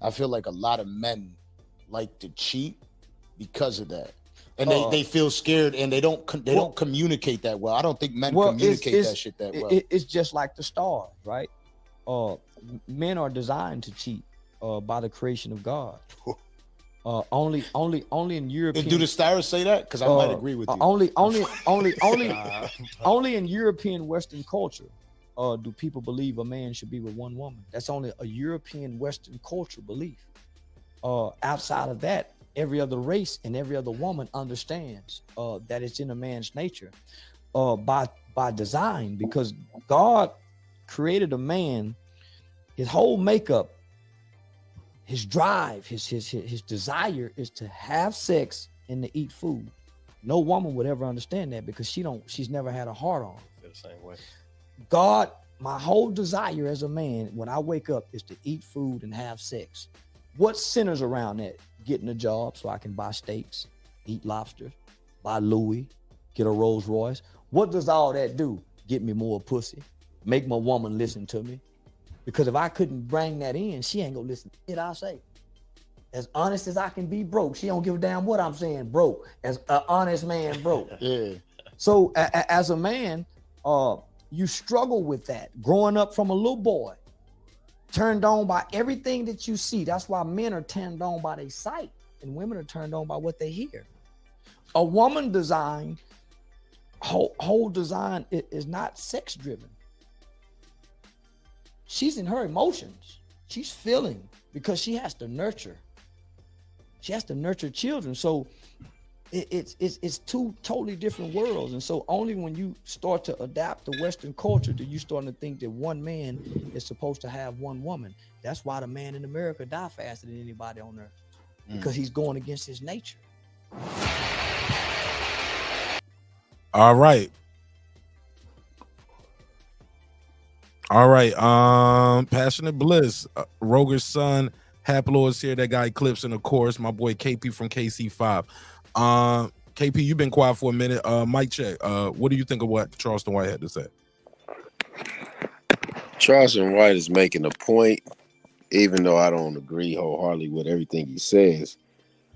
I feel like a lot of men like to cheat because of that. And they feel scared, and they don't communicate that well. I don't think men communicate that shit that well. It's just like the stars, right? Men are designed to cheat by the creation of God. Only in European. Do the stars say that? Because I might agree with you. Only in European Western culture do people believe a man should be with one woman. That's only a European Western culture belief. Outside of that, every other race and every other woman understands that it's in a man's nature by design, because God created a man. His whole makeup, his drive, his desire is to have sex and to eat food. No woman would ever understand that, because she's never had a heart on. Feel the same way. God, my whole desire as a man when I wake up is to eat food and have sex. What centers around that? Getting a job so I can buy steaks, eat lobster, buy Louis, get a Rolls Royce. What does all that do? Get me more pussy, make my woman listen to me. Because if I couldn't bring that in, she ain't gonna listen to it I say. As honest as I can be broke, she don't give a damn what I'm saying broke. As an honest man broke. Yeah. So as a man, you struggle with that. Growing up from a little boy, turned on by everything that you see. That's why men are turned on by their sight, and women are turned on by what they hear. A woman design, whole design is not sex driven. She's in her emotions. She's feeling, because she has to nurture. She has to nurture children. So it's two totally different worlds. And so only when you start to adapt to Western culture do you start to think that one man is supposed to have one woman. That's why the man in America die faster than anybody on earth, because he's going against his nature. All right. Passionate Bliss, Roger's son, Haploid's here. That guy Clips, and of course, my boy KP from KC5. KP, you've been quiet for a minute. Mic check. What do you think of what Charleston White had to say? Charleston White is making a point, even though I don't agree wholeheartedly with everything he says.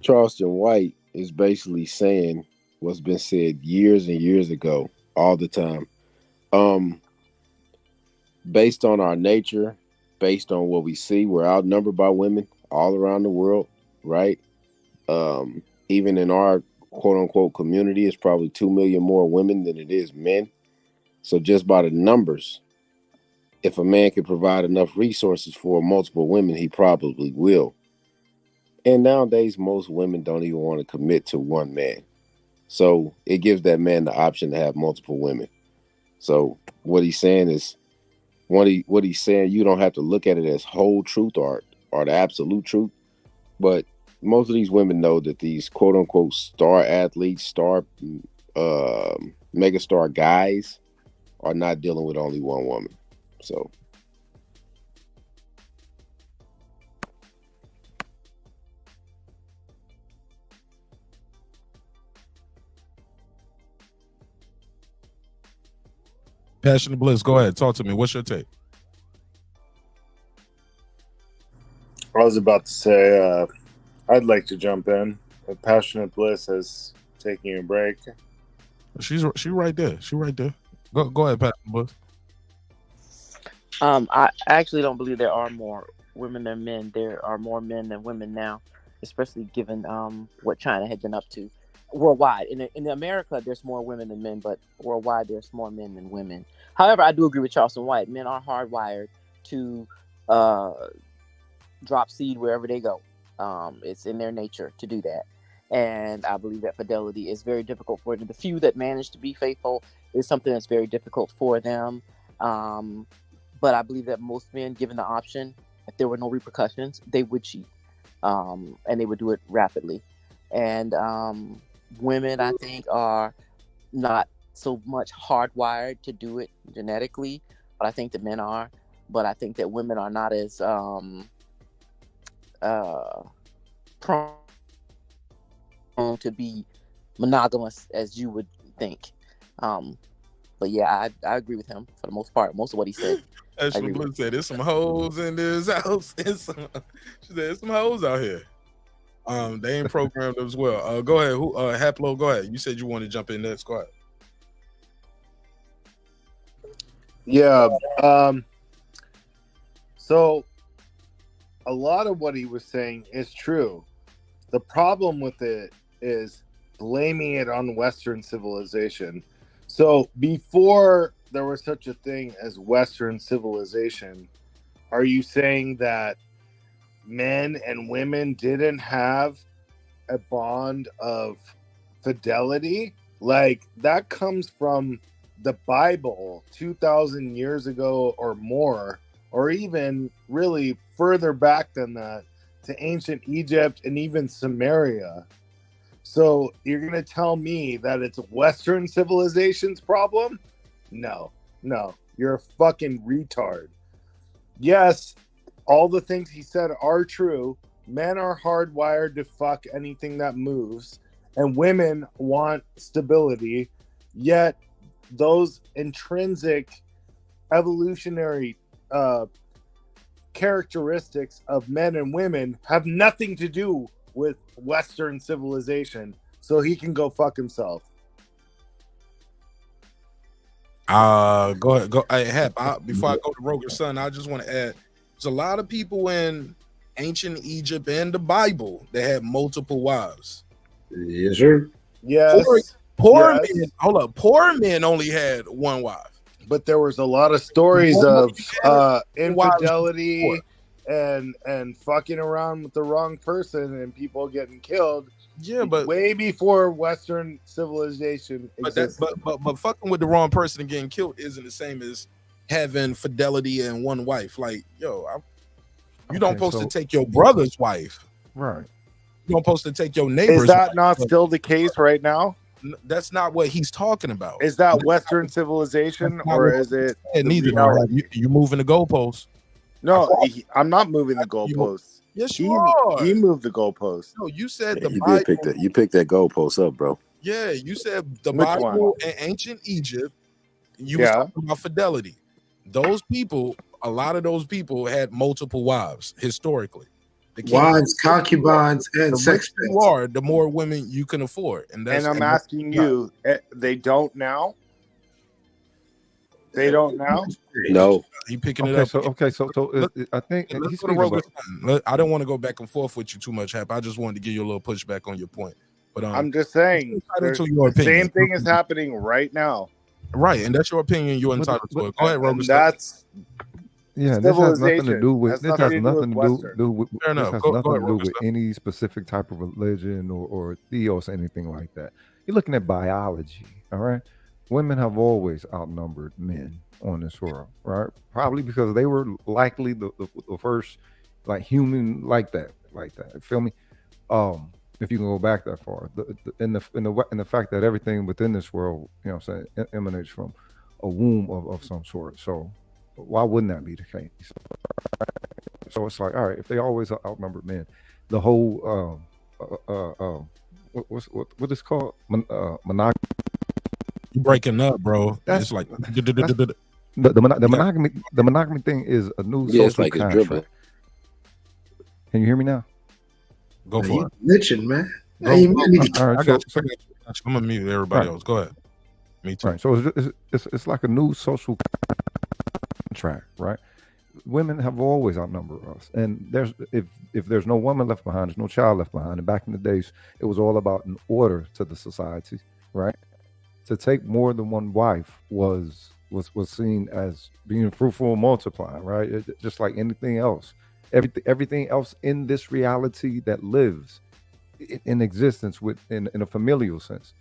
Charleston White is basically saying what's been said years and years ago, all the time. Based on our nature, based on what we see, we're outnumbered by women all around the world, right? Even in our quote-unquote community, it's probably 2 million more women than it is men. So just by the numbers, if a man can provide enough resources for multiple women, he probably will. And nowadays, most women don't even want to commit to one man. So it gives that man the option to have multiple women. So what he's saying is, what he's saying, you don't have to look at it as whole truth or the absolute truth. But most of these women know that these quote unquote star athletes, star megastar guys are not dealing with only one woman. So Passionate Bliss, go ahead. Talk to me. What's your take? I was about to say, I'd like to jump in. Passionate Bliss is taking a break. She right there. She right there. Go ahead, Passionate Bliss. I actually don't believe there are more women than men. There are more men than women now, especially given what China had been up to worldwide. In America, there's more women than men, but worldwide, there's more men than women. However, I do agree with Charleston White. Men are hardwired to drop seed wherever they go. It's in their nature to do that. And I believe that fidelity is very difficult for them. The few that manage to be faithful is something that's very difficult for them. But I believe that most men, given the option, if there were no repercussions, they would cheat. And they would do it rapidly. And women, I think, are not so much hardwired to do it genetically, but I think that men are. But I think that women are not as prone to be monogamous as you would think. But yeah, I agree with him for the most part. Most of what he said Ashley Blue said, "There's some hoes in this house." She said, "There's some hoes out here." They ain't programmed as well. Go ahead. Who? Haplo, go ahead. You said you want to jump in next. Go ahead. Yeah. So a lot of what he was saying is true. The problem with it is blaming it on Western civilization. So before there was such a thing as Western civilization, are you saying that men and women didn't have a bond of fidelity? Like, that comes from the Bible 2,000 years ago or more, or even really further back than that, to ancient Egypt and even Samaria. So you're going to tell me that it's Western civilization's problem? No, you're a fucking retard. Yes, all the things he said are true. Men are hardwired to fuck anything that moves, and women want stability. Yet those intrinsic evolutionary characteristics of men and women have nothing to do with Western civilization. So he can go fuck himself. Go ahead. Go. Hey, Hap, before I go to Roger's son, I just want to add: there's a lot of people in ancient Egypt and the Bible that had multiple wives. Yes, sir. Yes. Poor men. Hold up. Poor men only had one wife. But there was a lot of stories of infidelity and fucking around with the wrong person and people getting killed. Yeah, but way before Western civilization existed. But fucking with the wrong person and getting killed isn't the same as having fidelity and one wife. Like, yo, you don't supposed to take your brother's wife, right? You don't supposed to take your neighbor's. Is that wife. not still the case right now? That's not what he's talking about. Is that Western civilization, or is it? Neither. No, you moving the goalposts. No, I'm not moving the goalposts. Yes, you are. He moved the goalposts. No, you said the you Bible. did pick that. You picked that goalpost up, bro. Yeah, you said the Which Bible one? and ancient Egypt. You was talking about fidelity. Those people, a lot of those people had multiple wives historically. Wives, concubines, and sex pets. You are, the more women you can afford, and I'm asking you, they don't now. They don't now. No, he picking it up. So I think he's I don't want to go back and forth with you too much, Hap. I just wanted to give you a little pushback on your point. But I'm just saying, the same thing is happening right now. Right, and that's your opinion. You're entitled to it. Go ahead, Robert. That's this has nothing to do with. This has nothing Western. to do with. Fair enough. This has Go nothing ahead, to do Robert. with any specific type of religion or theos, anything like that. You're looking at biology. All right, women have always outnumbered men on this world, right? Probably because they were likely the first like human like that. Feel me? If you can go back that far, in the fact that everything within this world, you know what I'm saying, emanates from a womb of some sort. So why wouldn't that be the case? So it's like, all right, if they always outnumbered men, the whole what is called monogamy. You breaking up, bro. That's it's like the monogamy thing is a new social contract. Can you hear me now? Go for it. Snitching, man. All right, I got you. I'm gonna mute everybody else. Go ahead. Me too. Right. So it's like a new social contract, right? Women have always outnumbered us, and if there's no woman left behind, there's no child left behind. And back in the days, it was all about an order to the society, right? To take more than one wife was seen as being fruitful and multiplying, right? Just like anything else. Everything else in this reality that lives in existence in a familial sense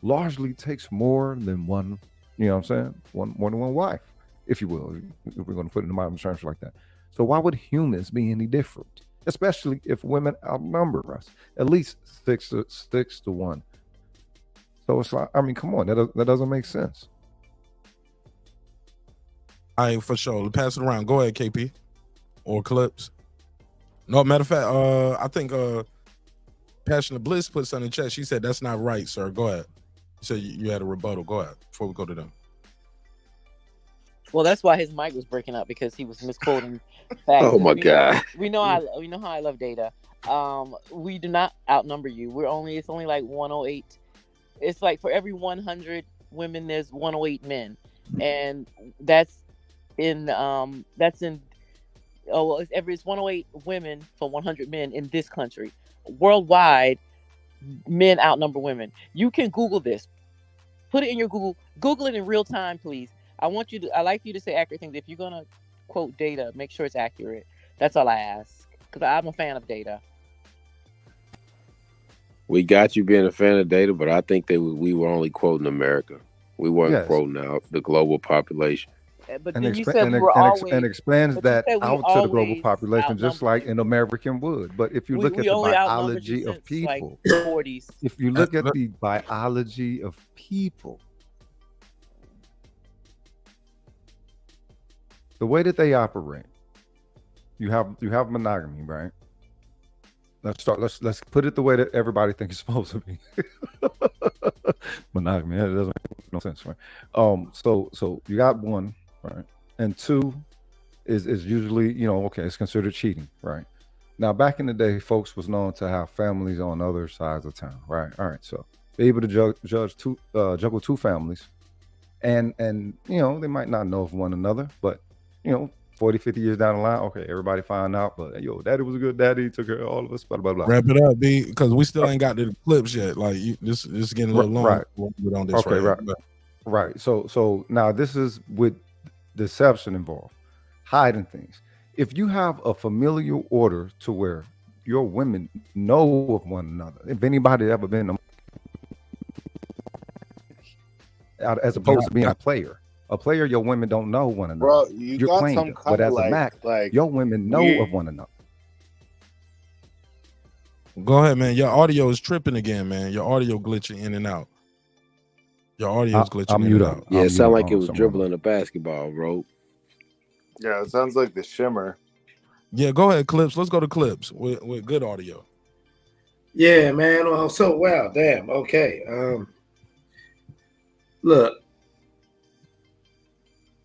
largely takes more than one, you know what I'm saying? More than one wife, if you will, if we're going to put it in modern terms like that. So why would humans be any different? Especially if women outnumber us, at least 6 to 1. So it's like, I mean, come on, that doesn't make sense. All right, for sure. Pass it around. Go ahead, KP. Or Clips. No, matter of fact, I think Passionate Bliss put something in the chat. She said that's not right, sir. Go ahead. You said you had a rebuttal. Go ahead before we go to them. Well, that's why his mic was breaking up, because he was misquoting facts. Oh my God. We know how I love data. We do not outnumber you. It's only like 108. It's like for every 100 women, there's 108 men, and it's 108 women for 100 men in this country. Worldwide, men outnumber women. You can Google this. Put it in your Google it in real time, please. I like you to say accurate things. If you're gonna quote data, make sure it's accurate. That's all I ask, because I'm a fan of data. We got you being a fan of data, but I think that we were only quoting America. We weren't quoting out the global population. But then you said we were always, and expands that out to the global population, just like an American would. But if you look at the biology of people, if you look at the biology of people, the way that they operate, you have monogamy, right? Let's put it the way that everybody thinks it's supposed to be. Monogamy, that doesn't make no sense, right? So you got one, right? And two is usually, it's considered cheating, right? Now, back in the day, folks was known to have families on other sides of town, right? All right, so they're able to juggle two families, and they might not know of one another, but 40, 50 years down the line, okay, everybody find out, but daddy was a good daddy, he took care of all of us, blah, blah, blah. Wrap it up, B, because we still ain't got the clips yet. Like, this is getting a little long. Right. On this, okay, right. So now this is with deception involved, hiding things. If you have a familial order to where your women know of one another, if anybody ever been as opposed to being a player, your women don't know one another. Bro, you're got some kind but as of a Mac, your women know of one another. Go ahead, man. Your audio is tripping again, man. Your audio glitching in and out. Your audio is glitching in and out. Yeah, it sounded like it was dribbling a basketball, bro. Yeah, it sounds like the shimmer. Yeah, go ahead, Clips. Let's go to Clips with good audio. Yeah, man. Well, damn. Okay. Look.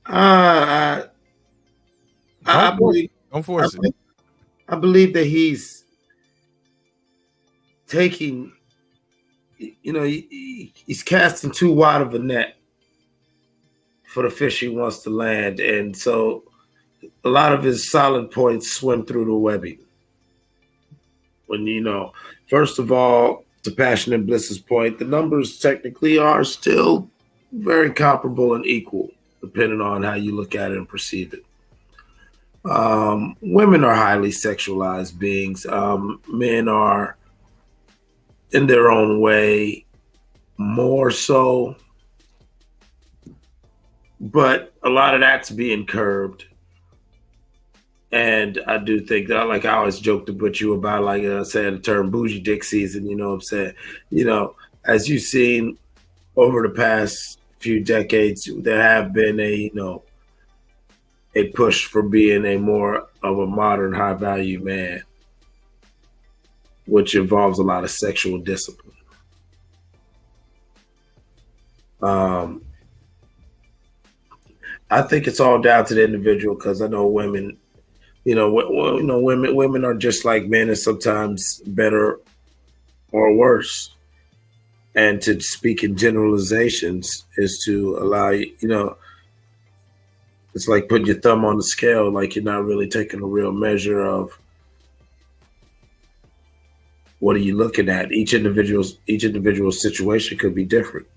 I believe, don't force it. I believe that he's taking, he's casting too wide of a net for the fish he wants to land. And so a lot of his solid points swim through the webbing. When, first of all, to Passionate Bliss's point, the numbers technically are still very comparable and equal, depending on how you look at it and perceive it. Women are highly sexualized beings. Men are, in their own way, more so. But a lot of that's being curbed. And I do think that, like I always joked with you about, like I said, the term bougie dick season, you know what I'm saying? As you've seen over the past few decades, there have been a push for being a more of a modern, high value man, which involves a lot of sexual discipline. I think it's all down to the individual, because I know women, women are just like men, and sometimes better or worse. And to speak in generalizations is to allow it's like putting your thumb on the scale, like you're not really taking a real measure of what are you looking at. Each individual situation could be different.